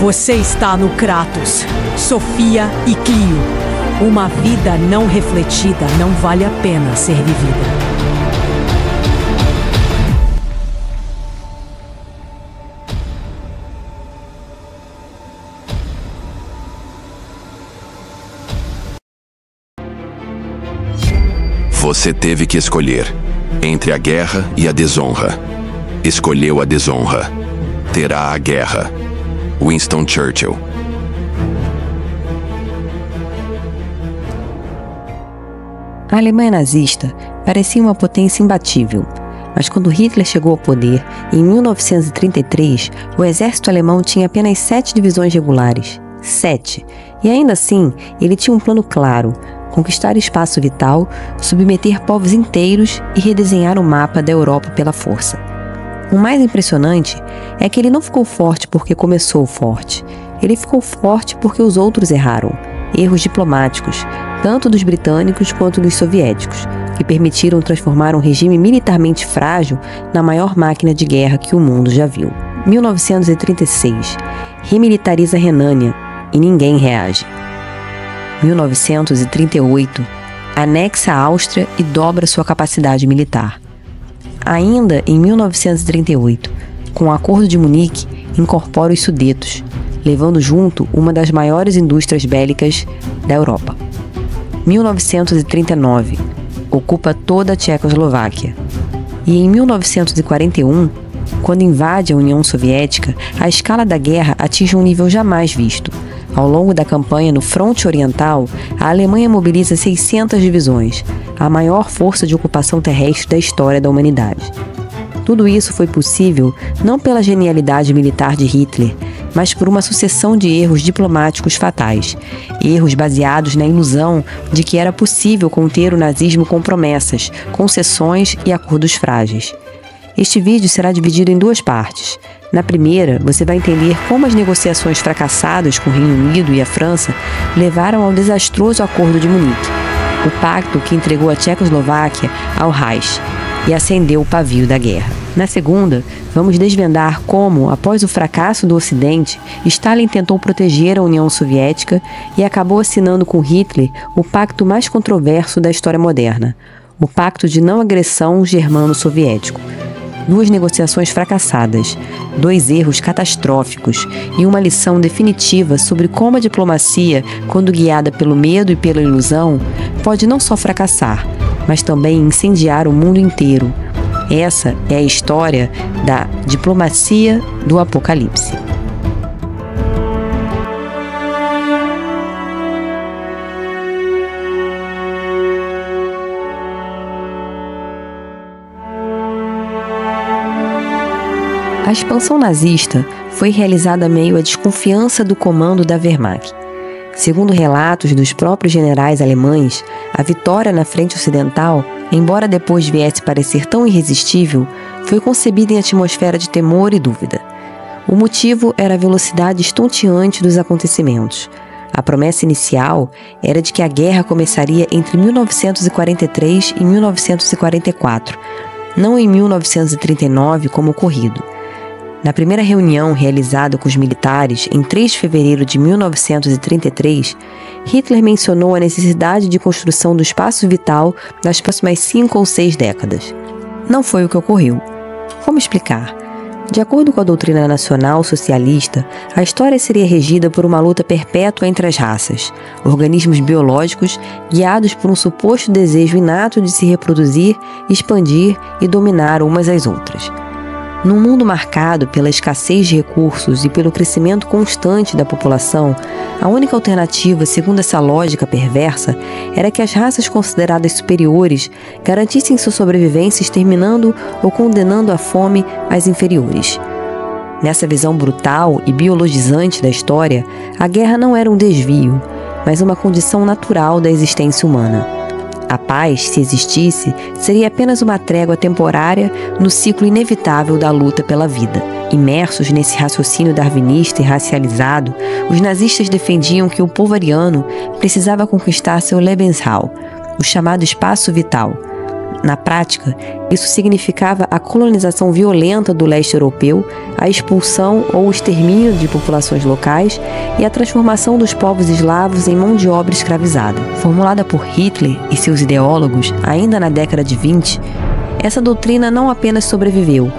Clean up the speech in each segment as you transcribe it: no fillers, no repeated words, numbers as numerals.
Você está no Kratos, Sofia e Clio. Uma vida não refletida não vale a pena ser vivida. Você teve que escolher entre a guerra e a desonra. Escolheu a desonra. Terá a guerra. Winston Churchill. A Alemanha nazista parecia uma potência imbatível, mas quando Hitler chegou ao poder, em 1933, o exército alemão tinha apenas 7 divisões regulares. 7. E ainda assim, ele tinha um plano claro: conquistar espaço vital, submeter povos inteiros e redesenhar o mapa da Europa pela força. O mais impressionante é que ele não ficou forte porque começou forte. Ele ficou forte porque os outros erraram. Erros diplomáticos, tanto dos britânicos quanto dos soviéticos, que permitiram transformar um regime militarmente frágil na maior máquina de guerra que o mundo já viu. 1936. Remilitariza a Renânia e ninguém reage. 1938, anexa a Áustria e dobra sua capacidade militar. Ainda em 1938, com o Acordo de Munique, incorpora os Sudetos, levando junto uma das maiores indústrias bélicas da Europa. 1939, ocupa toda a Tchecoslováquia. E em 1941, quando invade a União Soviética, a escala da guerra atinge um nível jamais visto. Ao longo da campanha no fronte oriental, a Alemanha mobiliza 600 divisões, a maior força de ocupação terrestre da história da humanidade. Tudo isso foi possível não pela genialidade militar de Hitler, mas por uma sucessão de erros diplomáticos fatais. Erros baseados na ilusão de que era possível conter o nazismo com promessas, concessões e acordos frágeis. Este vídeo será dividido em 2 partes. Na primeira, você vai entender como as negociações fracassadas com o Reino Unido e a França levaram ao desastroso Acordo de Munique, o pacto que entregou a Tchecoslováquia ao Reich e acendeu o pavio da guerra. Na segunda, vamos desvendar como, após o fracasso do Ocidente, Stalin tentou proteger a União Soviética e acabou assinando com Hitler o pacto mais controverso da história moderna, o Pacto de Não Agressão Germano-Soviético. 2 negociações fracassadas, 2 erros catastróficos e uma lição definitiva sobre como a diplomacia, quando guiada pelo medo e pela ilusão, pode não só fracassar, mas também incendiar o mundo inteiro. Essa é a história da diplomacia do Apocalipse. A expansão nazista foi realizada meio à desconfiança do comando da Wehrmacht. Segundo relatos dos próprios generais alemães, a vitória na frente ocidental, embora depois viesse parecer tão irresistível, foi concebida em atmosfera de temor e dúvida. O motivo era a velocidade estonteante dos acontecimentos. A promessa inicial era de que a guerra começaria entre 1943 e 1944, não em 1939 como ocorrido. Na primeira reunião realizada com os militares, em 3 de fevereiro de 1933, Hitler mencionou a necessidade de construção do espaço vital nas próximas 5 ou 6 décadas. Não foi o que ocorreu. Como explicar? De acordo com a doutrina nacional socialista, a história seria regida por uma luta perpétua entre as raças, organismos biológicos guiados por um suposto desejo inato de se reproduzir, expandir e dominar umas às outras. Num mundo marcado pela escassez de recursos e pelo crescimento constante da população, a única alternativa, segundo essa lógica perversa, era que as raças consideradas superiores garantissem sua sobrevivência exterminando ou condenando à fome as inferiores. Nessa visão brutal e biologizante da história, a guerra não era um desvio, mas uma condição natural da existência humana. A paz, se existisse, seria apenas uma trégua temporária no ciclo inevitável da luta pela vida. Imersos nesse raciocínio darwinista e racializado, os nazistas defendiam que o povo ariano precisava conquistar seu Lebensraum, o chamado espaço vital. Na prática, isso significava a colonização violenta do leste europeu, a expulsão ou extermínio de populações locais e a transformação dos povos eslavos em mão de obra escravizada. Formulada por Hitler e seus ideólogos ainda na década de 20, essa doutrina não apenas sobreviveu,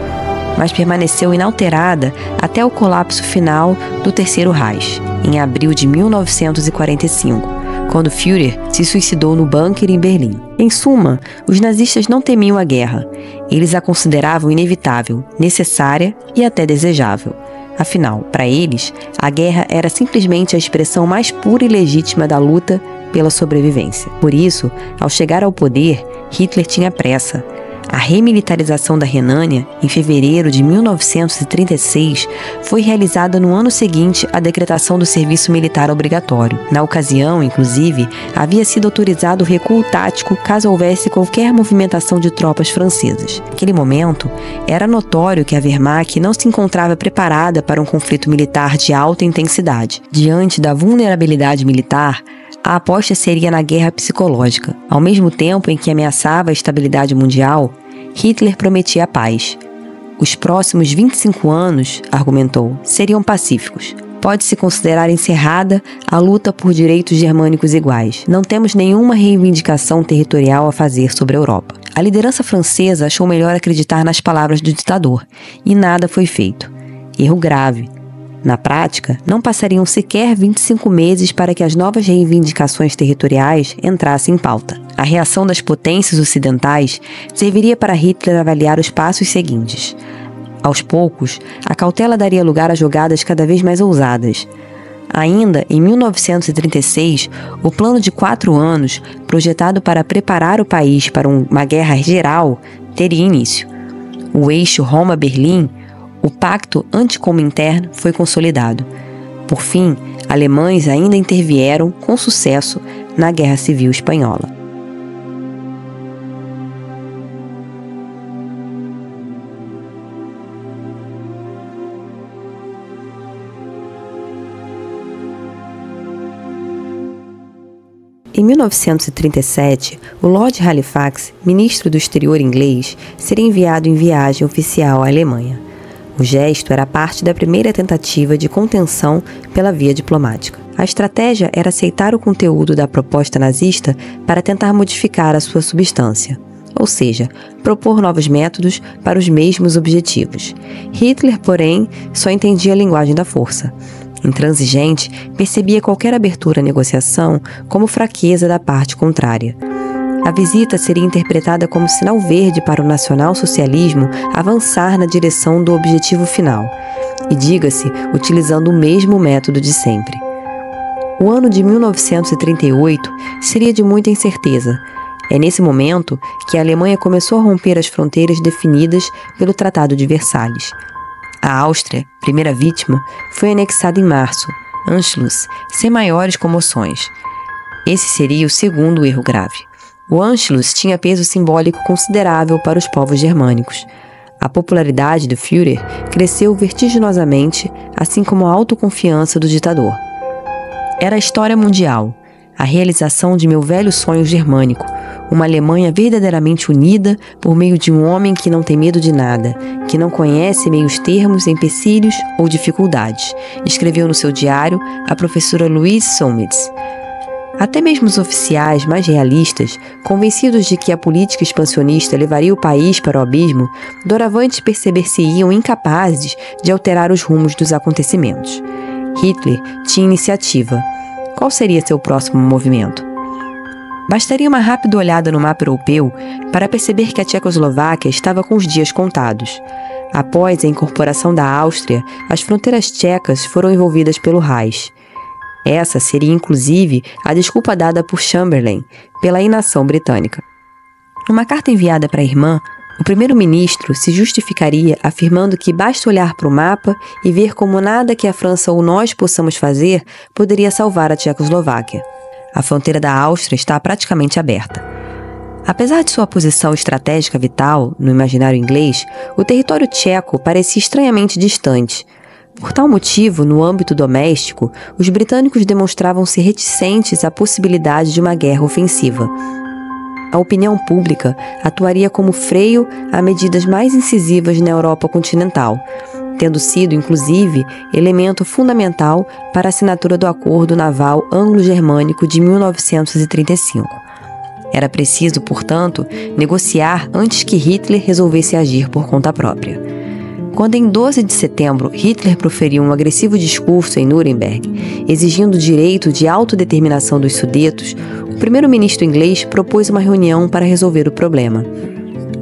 mas permaneceu inalterada até o colapso final do Terceiro Reich, em abril de 1945. Quando Führer se suicidou no bunker em Berlim. Em suma, os nazistas não temiam a guerra. Eles a consideravam inevitável, necessária e até desejável. Afinal, para eles, a guerra era simplesmente a expressão mais pura e legítima da luta pela sobrevivência. Por isso, ao chegar ao poder, Hitler tinha pressa. A remilitarização da Renânia, em fevereiro de 1936, foi realizada no ano seguinte à decretação do serviço militar obrigatório. Na ocasião, inclusive, havia sido autorizado o recuo tático caso houvesse qualquer movimentação de tropas francesas. Naquele momento, era notório que a Wehrmacht não se encontrava preparada para um conflito militar de alta intensidade. Diante da vulnerabilidade militar, a aposta seria na guerra psicológica. Ao mesmo tempo em que ameaçava a estabilidade mundial, Hitler prometia a paz. Os próximos 25 anos, argumentou, seriam pacíficos. Pode-se considerar encerrada a luta por direitos germânicos iguais. Não temos nenhuma reivindicação territorial a fazer sobre a Europa. A liderança francesa achou melhor acreditar nas palavras do ditador, e nada foi feito. Erro grave. Na prática, não passariam sequer 25 meses para que as novas reivindicações territoriais entrassem em pauta. A reação das potências ocidentais serviria para Hitler avaliar os passos seguintes. Aos poucos, a cautela daria lugar a jogadas cada vez mais ousadas. Ainda em 1936, o plano de 4 anos, projetado para preparar o país para uma guerra geral, teria início. O eixo Roma-Berlim, o pacto anticomintern foi consolidado. Por fim, alemães ainda intervieram com sucesso na Guerra Civil Espanhola. Em 1937, o Lord Halifax, ministro do exterior inglês, seria enviado em viagem oficial à Alemanha. O gesto era parte da primeira tentativa de contenção pela via diplomática. A estratégia era aceitar o conteúdo da proposta nazista para tentar modificar a sua substância, ou seja, propor novos métodos para os mesmos objetivos. Hitler, porém, só entendia a linguagem da força. Intransigente, percebia qualquer abertura à negociação como fraqueza da parte contrária. A visita seria interpretada como sinal verde para o nacional-socialismo avançar na direção do objetivo final, e diga-se, utilizando o mesmo método de sempre. O ano de 1938 seria de muita incerteza. É nesse momento que a Alemanha começou a romper as fronteiras definidas pelo Tratado de Versalhes. A Áustria, primeira vítima, foi anexada em março, Anschluss, sem maiores comoções. Esse seria o segundo erro grave. O Anschluss tinha peso simbólico considerável para os povos germânicos. A popularidade do Führer cresceu vertiginosamente, assim como a autoconfiança do ditador. Era a história mundial, a realização de meu velho sonho germânico, uma Alemanha verdadeiramente unida por meio de um homem que não tem medo de nada, que não conhece meios termos, empecilhos ou dificuldades, escreveu no seu diário a professora Louise Sommitz. Até mesmo os oficiais mais realistas, convencidos de que a política expansionista levaria o país para o abismo, doravante perceber-se-iam incapazes de alterar os rumos dos acontecimentos. Hitler tinha iniciativa. Qual seria seu próximo movimento? Bastaria uma rápida olhada no mapa europeu para perceber que a Tchecoslováquia estava com os dias contados. Após a incorporação da Áustria, as fronteiras tchecas foram envolvidas pelo Reich. Essa seria, inclusive, a desculpa dada por Chamberlain pela inação britânica. Numa carta enviada para a irmã, o primeiro-ministro se justificaria afirmando que basta olhar para o mapa e ver como nada que a França ou nós possamos fazer poderia salvar a Tchecoslováquia. A fronteira da Áustria está praticamente aberta. Apesar de sua posição estratégica vital no imaginário inglês, o território tcheco parecia estranhamente distante. Por tal motivo, no âmbito doméstico, os britânicos demonstravam-se reticentes à possibilidade de uma guerra ofensiva. a opinião pública atuaria como freio a medidas mais incisivas na Europa continental, tendo sido, inclusive, elemento fundamental para a assinatura do Acordo Naval Anglo-Germânico de 1935. Era preciso, portanto, negociar antes que Hitler resolvesse agir por conta própria. Quando, em 12 de setembro, Hitler proferiu um agressivo discurso em Nuremberg, exigindo o direito de autodeterminação dos Sudetos, o primeiro-ministro inglês propôs uma reunião para resolver o problema.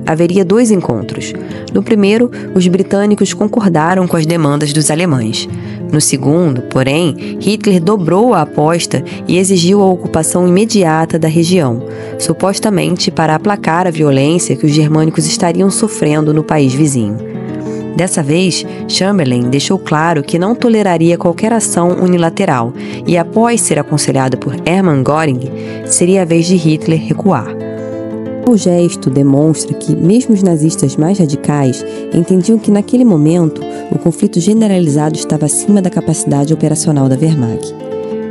Haveria 2 encontros. No primeiro, os britânicos concordaram com as demandas dos alemães. No segundo, porém, Hitler dobrou a aposta e exigiu a ocupação imediata da região, supostamente para aplacar a violência que os germânicos estariam sofrendo no país vizinho. Dessa vez, Chamberlain deixou claro que não toleraria qualquer ação unilateral e, após ser aconselhado por Hermann Göring, seria a vez de Hitler recuar. O gesto demonstra que, mesmo os nazistas mais radicais entendiam que, naquele momento, o conflito generalizado estava acima da capacidade operacional da Wehrmacht.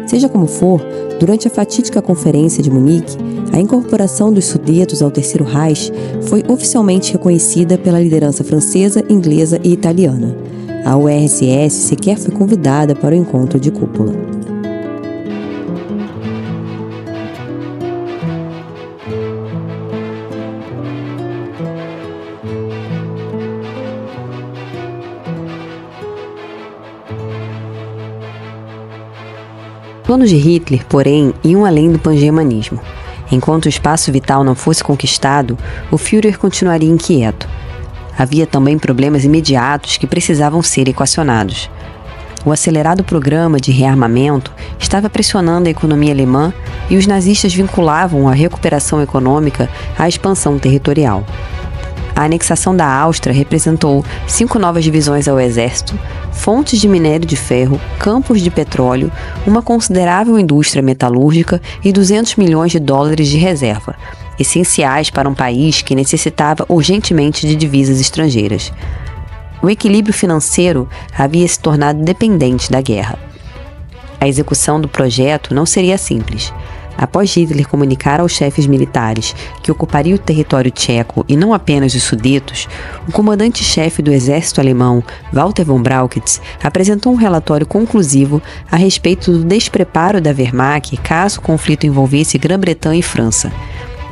Seja como for, durante a fatídica Conferência de Munique, a incorporação dos Sudetos ao Terceiro Reich foi oficialmente reconhecida pela liderança francesa, inglesa e italiana. A URSS sequer foi convidada para o encontro de cúpula. Os planos de Hitler, porém, iam além do pangermanismo. Enquanto o espaço vital não fosse conquistado, o Führer continuaria inquieto. Havia também problemas imediatos que precisavam ser equacionados. O acelerado programa de rearmamento estava pressionando a economia alemã e os nazistas vinculavam a recuperação econômica à expansão territorial. A anexação da Áustria representou 5 novas divisões ao exército, fontes de minério de ferro, campos de petróleo, uma considerável indústria metalúrgica e 200 milhões de dólares de reserva, essenciais para um país que necessitava urgentemente de divisas estrangeiras. O equilíbrio financeiro havia se tornado dependente da guerra. A execução do projeto não seria simples. Após Hitler comunicar aos chefes militares que ocuparia o território tcheco e não apenas os Sudetos, o comandante-chefe do exército alemão, Walter von Brauchitsch, apresentou um relatório conclusivo a respeito do despreparo da Wehrmacht caso o conflito envolvesse Grã-Bretanha e França.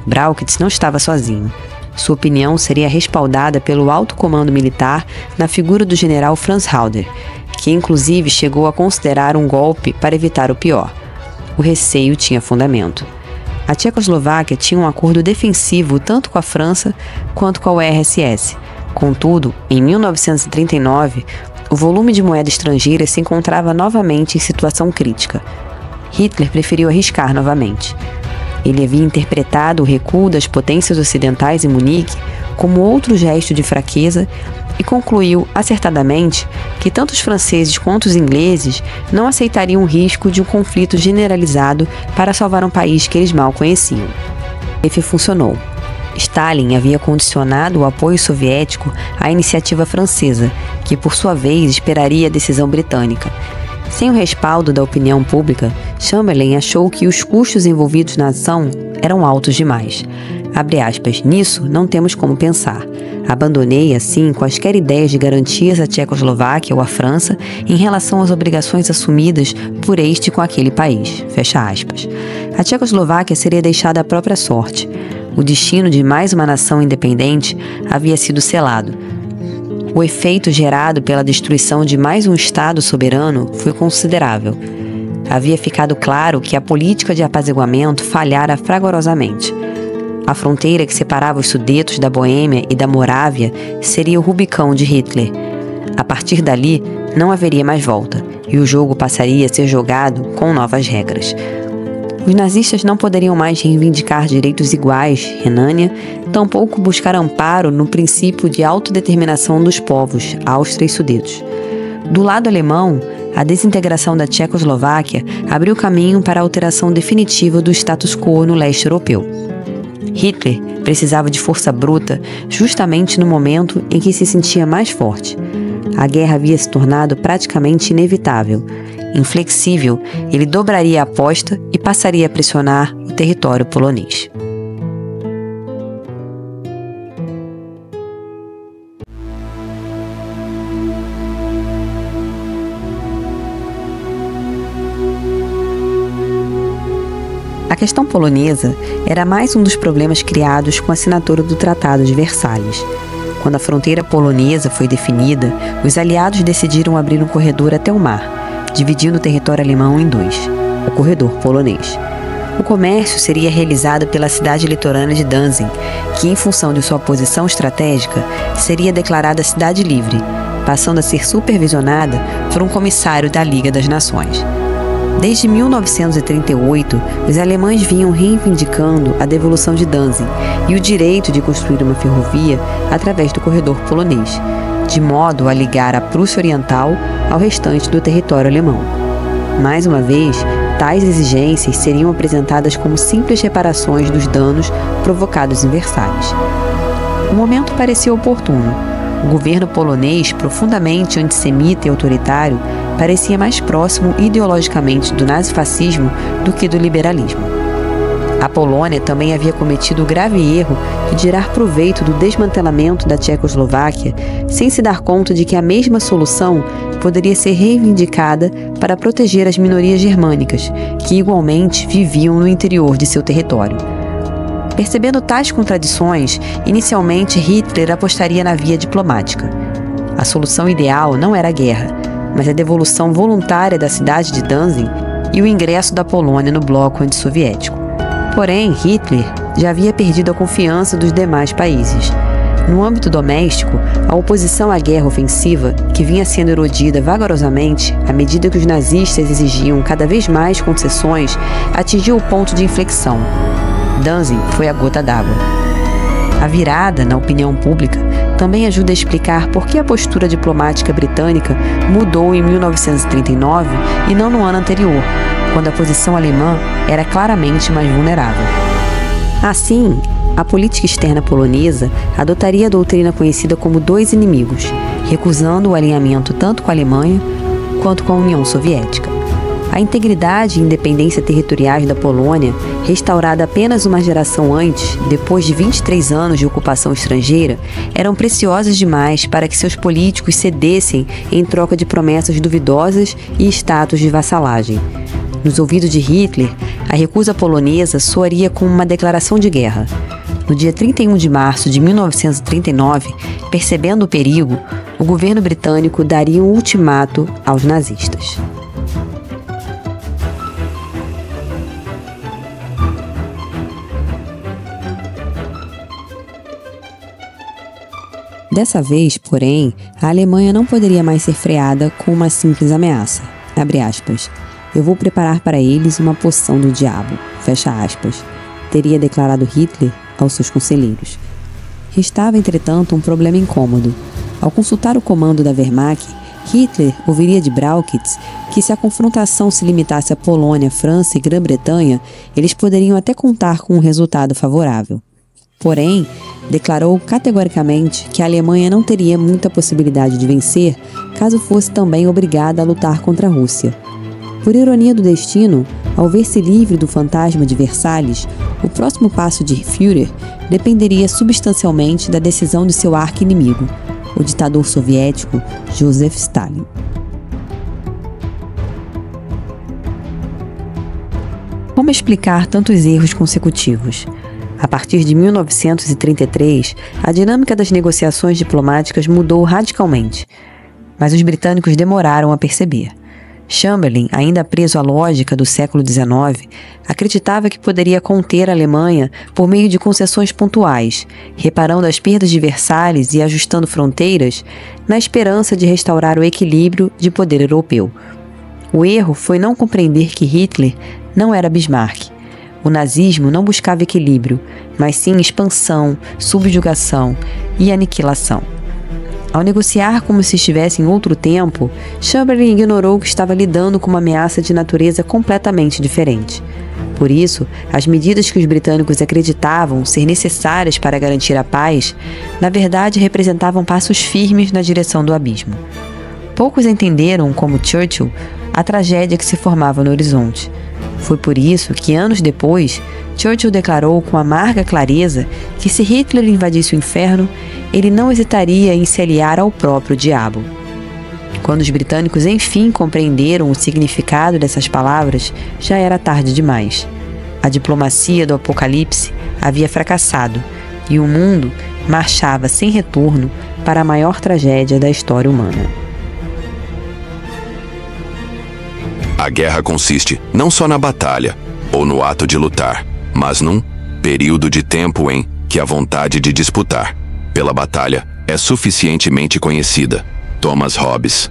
Brauchitsch não estava sozinho. Sua opinião seria respaldada pelo alto comando militar na figura do general Franz Halder, que inclusive chegou a considerar um golpe para evitar o pior. O receio tinha fundamento. A Tchecoslováquia tinha um acordo defensivo tanto com a França quanto com a URSS. Contudo, em 1939, o volume de moeda estrangeira se encontrava novamente em situação crítica. Hitler preferiu arriscar novamente. Ele havia interpretado o recuo das potências ocidentais em Munique como outro gesto de fraqueza e concluiu, acertadamente, que tanto os franceses quanto os ingleses não aceitariam o risco de um conflito generalizado para salvar um país que eles mal conheciam. E funcionou. Stalin havia condicionado o apoio soviético à iniciativa francesa, que por sua vez esperaria a decisão britânica. Sem o respaldo da opinião pública, Chamberlain achou que os custos envolvidos na ação eram altos demais. Abre aspas, nisso não temos como pensar. Abandonei, assim, quaisquer ideias de garantias à Tchecoslováquia ou à França em relação às obrigações assumidas por este com aquele país. Fecha aspas. A Tchecoslováquia seria deixada à própria sorte. O destino de mais uma nação independente havia sido selado. O efeito gerado pela destruição de mais um Estado soberano foi considerável. Havia ficado claro que a política de apaziguamento falhara fragorosamente. A fronteira que separava os Sudetos da Boêmia e da Morávia seria o Rubicão de Hitler. A partir dali, não haveria mais volta, e o jogo passaria a ser jogado com novas regras. Os nazistas não poderiam mais reivindicar direitos iguais, Renânia, tampouco buscar amparo no princípio de autodeterminação dos povos, Áustria e Sudetos. Do lado alemão, a desintegração da Tchecoslováquia abriu caminho para a alteração definitiva do status quo no leste europeu. Hitler precisava de força bruta justamente no momento em que se sentia mais forte. A guerra havia se tornado praticamente inevitável. Inflexível, ele dobraria a aposta e passaria a pressionar o território polonês. A questão polonesa era mais um dos problemas criados com a assinatura do Tratado de Versalhes. Quando a fronteira polonesa foi definida, os aliados decidiram abrir um corredor até o mar, dividindo o território alemão em dois, o corredor polonês. O comércio seria realizado pela cidade litorânea de Danzig, que, em função de sua posição estratégica, seria declarada cidade livre, passando a ser supervisionada por um comissário da Liga das Nações. Desde 1938, os alemães vinham reivindicando a devolução de Danzig e o direito de construir uma ferrovia através do corredor polonês, de modo a ligar a Prússia Oriental ao restante do território alemão. Mais uma vez, tais exigências seriam apresentadas como simples reparações dos danos provocados em Versalhes. O momento parecia oportuno. O governo polonês, profundamente antissemita e autoritário, parecia mais próximo ideologicamente do nazifascismo do que do liberalismo. A Polônia também havia cometido o grave erro de tirar proveito do desmantelamento da Tchecoslováquia, sem se dar conta de que a mesma solução poderia ser reivindicada para proteger as minorias germânicas, que igualmente viviam no interior de seu território. Percebendo tais contradições, inicialmente Hitler apostaria na via diplomática. A solução ideal não era a guerra, mas a devolução voluntária da cidade de Danzig e o ingresso da Polônia no bloco antissoviético. Porém, Hitler já havia perdido a confiança dos demais países. No âmbito doméstico, a oposição à guerra ofensiva, que vinha sendo erodida vagarosamente à medida que os nazistas exigiam cada vez mais concessões, atingiu o ponto de inflexão. Danzig foi a gota d'água. A virada na opinião pública também ajuda a explicar por que a postura diplomática britânica mudou em 1939 e não no ano anterior, quando a posição alemã era claramente mais vulnerável. Assim, a política externa polonesa adotaria a doutrina conhecida como dois inimigos, recusando o alinhamento tanto com a Alemanha quanto com a União Soviética. A integridade e independência territoriais da Polônia, restaurada apenas uma geração antes, depois de 23 anos de ocupação estrangeira, eram preciosas demais para que seus políticos cedessem em troca de promessas duvidosas e status de vassalagem. Nos ouvidos de Hitler, a recusa polonesa soaria como uma declaração de guerra. No dia 31 de março de 1939, percebendo o perigo, o governo britânico daria um ultimato aos nazistas. Dessa vez, porém, a Alemanha não poderia mais ser freada com uma simples ameaça. Abre aspas. Eu vou preparar para eles uma poção do diabo. Fecha aspas. Teria declarado Hitler aos seus conselheiros. Restava, entretanto, um problema incômodo. Ao consultar o comando da Wehrmacht, Hitler ouviria de Brauchitz que se a confrontação se limitasse a Polônia, França e Grã-Bretanha, eles poderiam até contar com um resultado favorável. Porém, declarou categoricamente que a Alemanha não teria muita possibilidade de vencer caso fosse também obrigada a lutar contra a Rússia. Por ironia do destino, ao ver-se livre do fantasma de Versalhes, o próximo passo de Führer dependeria substancialmente da decisão de seu arqui-inimigo, o ditador soviético Joseph Stalin. Como explicar tantos erros consecutivos? A partir de 1933, a dinâmica das negociações diplomáticas mudou radicalmente, mas os britânicos demoraram a perceber. Chamberlain, ainda preso à lógica do século XIX, acreditava que poderia conter a Alemanha por meio de concessões pontuais, reparando as perdas de Versalhes e ajustando fronteiras, na esperança de restaurar o equilíbrio de poder europeu. O erro foi não compreender que Hitler não era Bismarck. O nazismo não buscava equilíbrio, mas sim expansão, subjugação e aniquilação. Ao negociar como se estivesse em outro tempo, Chamberlain ignorou que estava lidando com uma ameaça de natureza completamente diferente. Por isso, as medidas que os britânicos acreditavam ser necessárias para garantir a paz, na verdade representavam passos firmes na direção do abismo. Poucos entenderam, como Churchill, a tragédia que se formava no horizonte. Foi por isso que, anos depois, Churchill declarou com amarga clareza que se Hitler invadisse o inferno, ele não hesitaria em se aliar ao próprio diabo. Quando os britânicos enfim compreenderam o significado dessas palavras, já era tarde demais. A diplomacia do Apocalipse havia fracassado e o mundo marchava sem retorno para a maior tragédia da história humana. A guerra consiste não só na batalha ou no ato de lutar, mas num período de tempo em que a vontade de disputar pela batalha é suficientemente conhecida. Thomas Hobbes.